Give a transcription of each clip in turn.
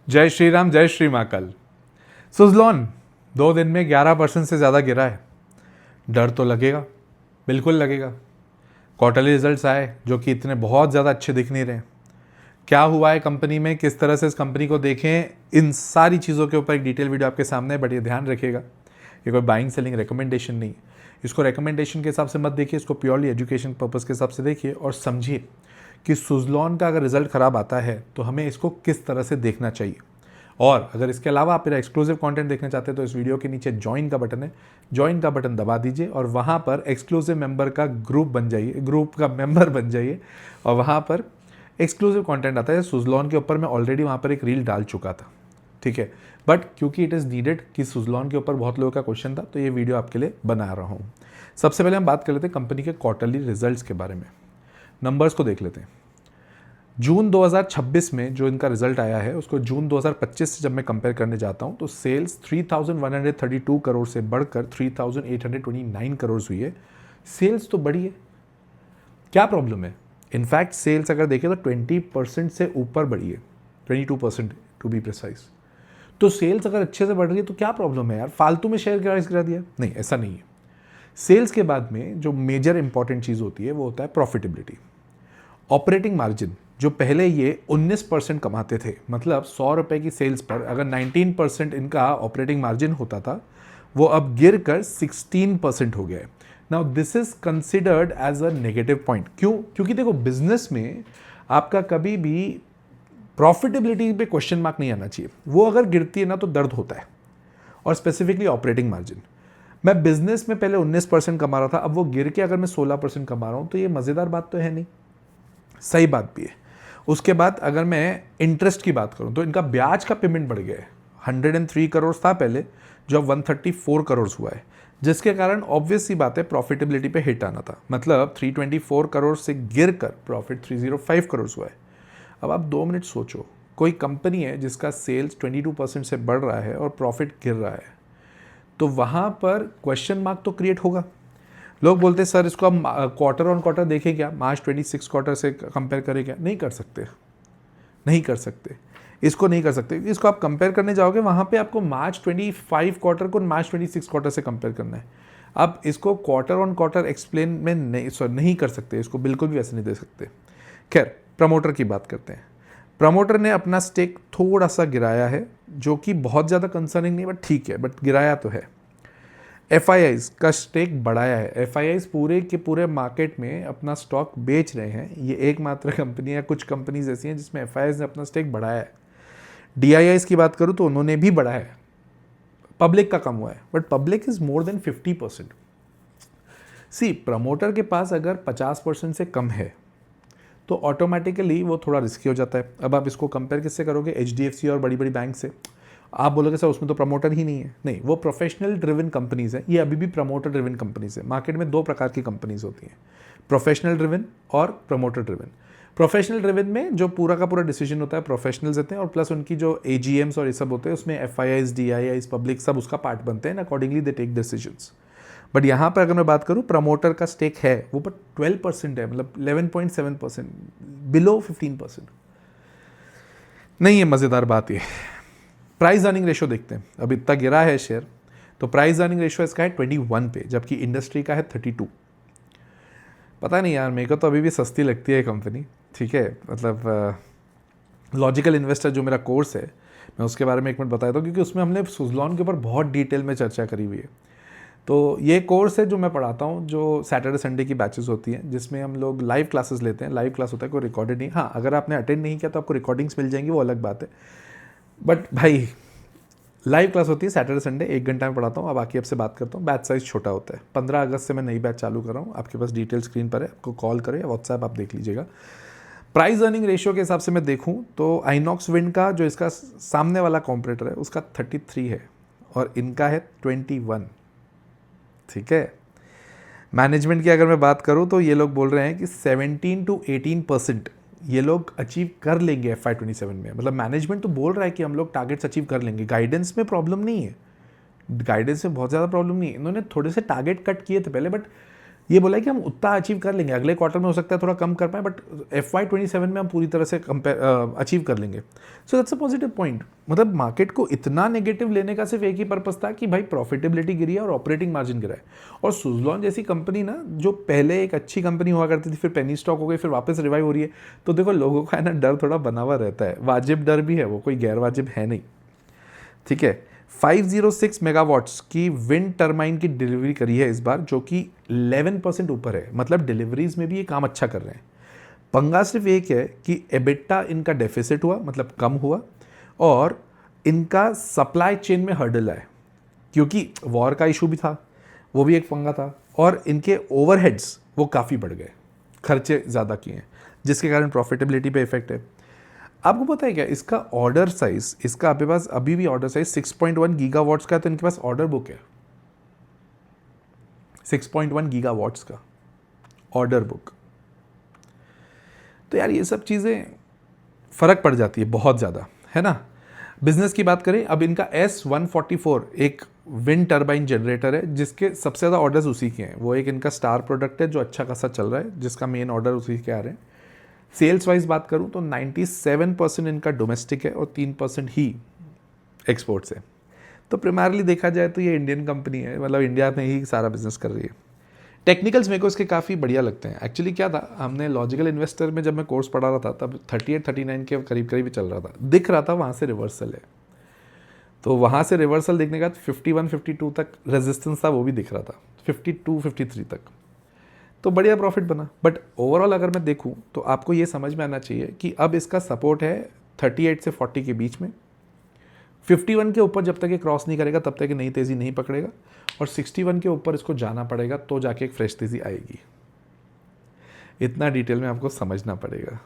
जय श्री राम, जय श्री महाकाल। सुज़लॉन 2 दिन में 11% से ज़्यादा गिरा है। डर तो लगेगा, बिल्कुल लगेगा। क्वार्टरली रिजल्ट्स आए जो कि इतने बहुत ज़्यादा अच्छे दिख नहीं रहे। क्या हुआ है कंपनी में, किस तरह से इस कंपनी को देखें, इन सारी चीज़ों के ऊपर एक डिटेल वीडियो आपके सामने है। बट ये ध्यान रखिएगा, ये कोई बाइंग सेलिंग रिकमेंडेशन नहीं है। इसको रिकमेंडेशन के हिसाब से मत देखिए, इसको प्योरली एजुकेशन पर्पज़ के हिसाब से देखिए और समझिए कि सुज़लॉन का अगर रिजल्ट ख़राब आता है तो हमें इसको किस तरह से देखना चाहिए। और अगर इसके अलावा आप मेरा एक्सक्लूसिव कंटेंट देखना चाहते हैं तो इस वीडियो के नीचे ज्वाइन का बटन है, ज्वाइन का बटन दबा दीजिए और वहाँ पर एक्सक्लूसिव मेंबर का ग्रुप बन जाइए, ग्रुप का मेंबर बन जाइए और वहाँ पर एक्सक्लूसिव कंटेंट आता है। सुज़लॉन के ऊपर मैं ऑलरेडी वहाँ पर एक रील डाल चुका था, ठीक है। बट क्योंकि इट इज़ नीडेड कि सुज़लॉन के ऊपर बहुत लोगों का क्वेश्चन था तो ये वीडियो आपके लिए बना रहा हूँ। सबसे पहले हम बात कर लेते हैं कंपनी के क्वार्टरली रिजल्ट्स के बारे में। नंबर्स को देख लेते हैं। जून 2026 में जो इनका रिजल्ट आया है उसको जून 2025 से जब मैं कंपेयर करने जाता हूँ तो सेल्स 3,132 करोड़ से बढ़कर 3,829 करोड़ हुई है। सेल्स तो बढ़ी है, क्या प्रॉब्लम है? इनफैक्ट सेल्स अगर देखें तो 20% से ऊपर बढ़ी है, 22% टू बी प्रिसाइज। तो सेल्स अगर अच्छे से बढ़ रही है तो क्या प्रॉब्लम है यार, फालतू में शेयर प्राइस गिरा दिया? नहीं, ऐसा नहीं है। सेल्स के बाद में जो मेजर इंपॉर्टेंट चीज़ होती है वो होता है प्रॉफिटेबिलिटी। ऑपरेटिंग मार्जिन जो पहले ये 19% कमाते थे, मतलब 100 रुपये की सेल्स पर अगर 19% इनका ऑपरेटिंग मार्जिन होता था, वो अब गिर कर 16% हो गया है। Now this is considered as a negative point. क्यों? क्योंकि देखो बिजनेस में आपका कभी भी प्रॉफिटेबिलिटी पे क्वेश्चन मार्क नहीं आना चाहिए। वो अगर गिरती है ना तो दर्द होता है, और स्पेसिफिकली ऑपरेटिंग मार्जिन। मैं बिजनेस में पहले 19% कमा रहा था, अब वो गिर के अगर मैं 16% कमा रहा हूँ तो ये मज़ेदार बात तो है नहीं, सही बात भी है। उसके बाद अगर मैं इंटरेस्ट की बात करूं तो इनका ब्याज का पेमेंट बढ़ गया है। 103 करोड़ था पहले, जो 134 करोड़ हुआ है, जिसके कारण ऑब्वियस सी बात है प्रॉफिटेबिलिटी पे हिट आना था। मतलब 324 करोड़ से गिर कर प्रॉफिट 305 करोड़ हुआ है। अब आप 2 मिनट सोचो, कोई कंपनी है जिसका सेल्स 22% से बढ़ रहा है और प्रॉफिट गिर रहा है, तो वहाँ पर क्वेश्चन मार्क तो क्रिएट होगा। लोग बोलते हैं सर इसको हम क्वार्टर ऑन क्वार्टर देखें क्या, मार्च 26 क्वार्टर से कंपेयर करें क्या? नहीं कर सकते, नहीं कर सकते, इसको नहीं कर सकते। इसको आप कंपेयर करने जाओगे वहाँ पे आपको मार्च 25 क्वार्टर को मार्च 26 क्वार्टर से कंपेयर करना है। आप इसको क्वार्टर ऑन क्वार्टर एक्सप्लेन में नहीं कर सकते, इसको बिल्कुल भी ऐसे नहीं दे सकते। खैर, प्रमोटर की बात करते हैं। प्रमोटर ने अपना स्टेक थोड़ा सा गिराया है, जो कि बहुत ज़्यादा कंसर्निंग नहीं, बट ठीक है, बट गिराया तो है। FIIs का स्टेक बढ़ाया है। FIIs पूरे के पूरे मार्केट में अपना स्टॉक बेच रहे हैं। ये एकमात्र कंपनी है, कुछ कंपनीज ऐसी हैं जिसमें FIIs ने अपना स्टेक बढ़ाया है। DIIs की बात करूँ तो उन्होंने भी बढ़ाया है, पब्लिक का कम हुआ है, but public is more than 50%। See, promoter के पास अगर 50% से कम है तो ऑटोमेटिकली वो थोड़ा रिस्की हो जाता है। अब आप इसको कंपेयर किससे करोगे? HDFC और बड़ी बड़ी बैंक से। आप बोलोगे सर उसमें तो प्रमोटर ही नहीं है। नहीं, वो प्रोफेशनल ड्रिवन कंपनीज है, ये अभी भी प्रमोटर ड्रिवन कंपनीज है। मार्केट में 2 प्रकार की कंपनीज होती हैं, प्रोफेशनल ड्रिवन और प्रमोटर ड्रिवन। प्रोफेशनल ड्रिवन में जो पूरा का पूरा डिसीजन होता है प्रोफेशनल्स देते हैं, और प्लस उनकी जो AGMs और ये सब होते हैं उसमें FIIs, DIIs, पब्लिक सब उसका पार्ट बनते हैं, accordingly they take decisions. But यहाँ पर अगर मैं बात करूँ, प्रमोटर का स्टेक है वो पर 12% है, मतलब 11.7%, बिलो 15%। नहीं है मज़ेदार बात ये। प्राइस अर्निंग रेशो देखते हैं। अब इतना गिरा है शेयर तो प्राइस अर्निंग रेशो इसका है 21 पे, जबकि इंडस्ट्री का है 32। पता नहीं यार, मेरे को तो अभी भी सस्ती लगती है कंपनी, ठीक है। मतलब लॉजिकल इन्वेस्टर जो मेरा कोर्स है, मैं उसके बारे में एक मिनट बताता हूँ, क्योंकि उसमें हमने सुज़लॉन के ऊपर बहुत डिटेल में चर्चा करी हुई है। तो ये कोर्स है जो मैं पढ़ाता हूँ, जो सैटरडे संडे की बैचेस होती हैं, जिसमें हम लोग लाइव क्लासेस लेते हैं। लाइव क्लास होता है, कोई रिकॉर्डेड नहीं। हाँ, अगर आपने अटेंड नहीं किया तो आपको रिकॉर्डिंग्स मिल जाएंगी, वो अलग बात है। बट भाई लाइव क्लास होती है सैटरडे संडे, 1 घंटा में पढ़ाता हूँ। अब बाकी आपसे बात करता हूँ। बैच साइज छोटा होता है। 15 अगस्त से मैं नई बैच चालू कर रहा हूँ। आपके पास डिटेल स्क्रीन पर है, आपको कॉल करें या व्हाट्सएप आप देख लीजिएगा। प्राइस अर्निंग रेशियो के हिसाब से मैं देखूँ तो आइनॉक्स विंड का जो इसका सामने वाला कॉम्पिटिटर है उसका 33 है और इनका है 21, ठीक है। मैनेजमेंट की अगर मैं बात करूँ तो ये लोग बोल रहे हैं कि 17 to 18% ये लोग अचीव कर लेंगे FY27 में। मतलब मैनेजमेंट तो बोल रहा है कि हम लोग टारगेट्स अचीव कर लेंगे। गाइडेंस में प्रॉब्लम नहीं है, गाइडेंस में बहुत ज़्यादा प्रॉब्लम नहीं है। इन्होंने थोड़े से टारगेट कट किए थे पहले, बट ये बोला है कि हम उतना अचीव कर लेंगे, अगले क्वार्टर में हो सकता है थोड़ा कम कर पाए, बट FY27 में हम पूरी तरह से अचीव कर लेंगे। So that's a positive point. मतलब मार्केट को इतना नेगेटिव लेने का सिर्फ एक ही पर्पस था कि भाई प्रॉफिटेबिलिटी गिरी है और ऑपरेटिंग मार्जिन गिरा है। और सुजलॉन जैसी कंपनी ना, जो पहले एक अच्छी कंपनी हुआ करती थी, फिर पेनी स्टॉक हो गई, फिर वापस रिवाइव हो रही है, तो देखो लोगों का है ना डर थोड़ा बना हुआ रहता है, वाजिब डर भी है वो, कोई गैर वाजिब है नहीं, ठीक है। 506 मेगावाट्स की विंड टर्बाइन की डिलीवरी करी है इस बार, जो कि 11% ऊपर है, मतलब डिलीवरीज में भी ये काम अच्छा कर रहे हैं। पंगा सिर्फ एक है कि एबिटा इनका डेफिसिट हुआ, मतलब कम हुआ, और इनका सप्लाई चेन में हर्डल है, क्योंकि वॉर का इशू भी था, वो भी एक पंगा था, और इनके ओवरहेड्स वो काफ़ी बढ़ गए, खर्चे ज़्यादा किए हैं, जिसके कारण प्रॉफिटेबिलिटी पे इफेक्ट है। आपको पता है क्या, इसका ऑर्डर साइज, इसका आपके पास अभी भी ऑर्डर साइज 6.1 गीगावाट्स का है, तो इनके पास ऑर्डर बुक है 6.1 गीगावाट्स का ऑर्डर बुक। तो यार ये सब चीज़ें फ़र्क पड़ जाती है बहुत ज़्यादा, है ना। बिजनेस की बात करें, अब इनका S144 एक विंड टर्बाइन जनरेटर है, जिसके सबसे ज़्यादा ऑर्डर्स उसी के हैं। वो एक इनका स्टार प्रोडक्ट है जो अच्छा खासा चल रहा है, जिसका मेन ऑर्डर उसी के आ रहे हैं। सेल्स वाइज बात करूं तो 97% इनका डोमेस्टिक है और 3% ही एक्सपोर्ट्स है। तो प्राइमरली देखा जाए तो ये इंडियन कंपनी है, मतलब इंडिया में ही सारा बिजनेस कर रही है। टेक्निकल्स मेरे को इसके काफ़ी बढ़िया लगते हैं। एक्चुअली क्या था, हमने लॉजिकल इन्वेस्टर में जब मैं कोर्स पढ़ा रहा था तब 38-39 के करीब करीब ही चल रहा था, दिख रहा था वहाँ से रिवर्सल है, तो वहाँ से रिवर्सल देखने के बाद 51-52 तक रेजिस्टेंस था, वो भी दिख रहा था, 52-53 तक, तो बढ़िया प्रॉफिट बना। बट ओवरऑल अगर मैं देखूं तो आपको ये समझ में आना चाहिए कि अब इसका सपोर्ट है 38 से 40 के बीच में, 51 के ऊपर जब तक ये क्रॉस नहीं करेगा तब तक ये नई तेज़ी नहीं पकड़ेगा, और 61 के ऊपर इसको जाना पड़ेगा तो जाके एक फ्रेश तेज़ी आएगी। इतना डिटेल में आपको समझना पड़ेगा।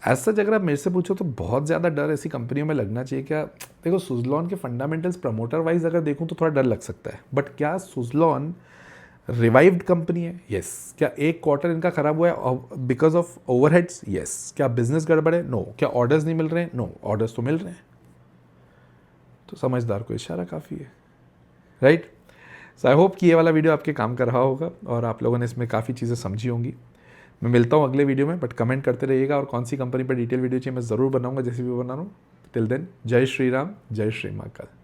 ऐसा अगर आप मेरे से पूछो तो बहुत ज़्यादा डर ऐसी कंपनियों में लगना चाहिए क्या? देखो सुजलॉन के फंडामेंटल्स प्रमोटर वाइज अगर देखूँ तो थोड़ा डर लग सकता है, बट क्या सुजलॉन रिवाइव्ड कंपनी है? यस। क्या एक क्वार्टर इनका खराब हुआ है बिकॉज ऑफ ओवरहेड्स? यस। क्या बिजनेस गड़बड़ है? नो। क्या ऑर्डर्स नहीं मिल रहे हैं? नो, ऑर्डर्स तो मिल रहे हैं। तो समझदार को इशारा काफ़ी है, राइट। सो आई होप कि ये वाला वीडियो आपके काम कर रहा होगा और आप लोगों ने इसमें काफ़ी चीज़ें समझी होंगी। मैं मिलता हूँ अगले वीडियो में, बट कमेंट करते रहिएगा, और कौन सी कंपनी पर डिटेल वीडियो चाहिए मैं ज़रूर बनाऊंगा, जैसे भी बना रहा हूँ। टिल देन, जय श्री राम, जय श्री महाकाल।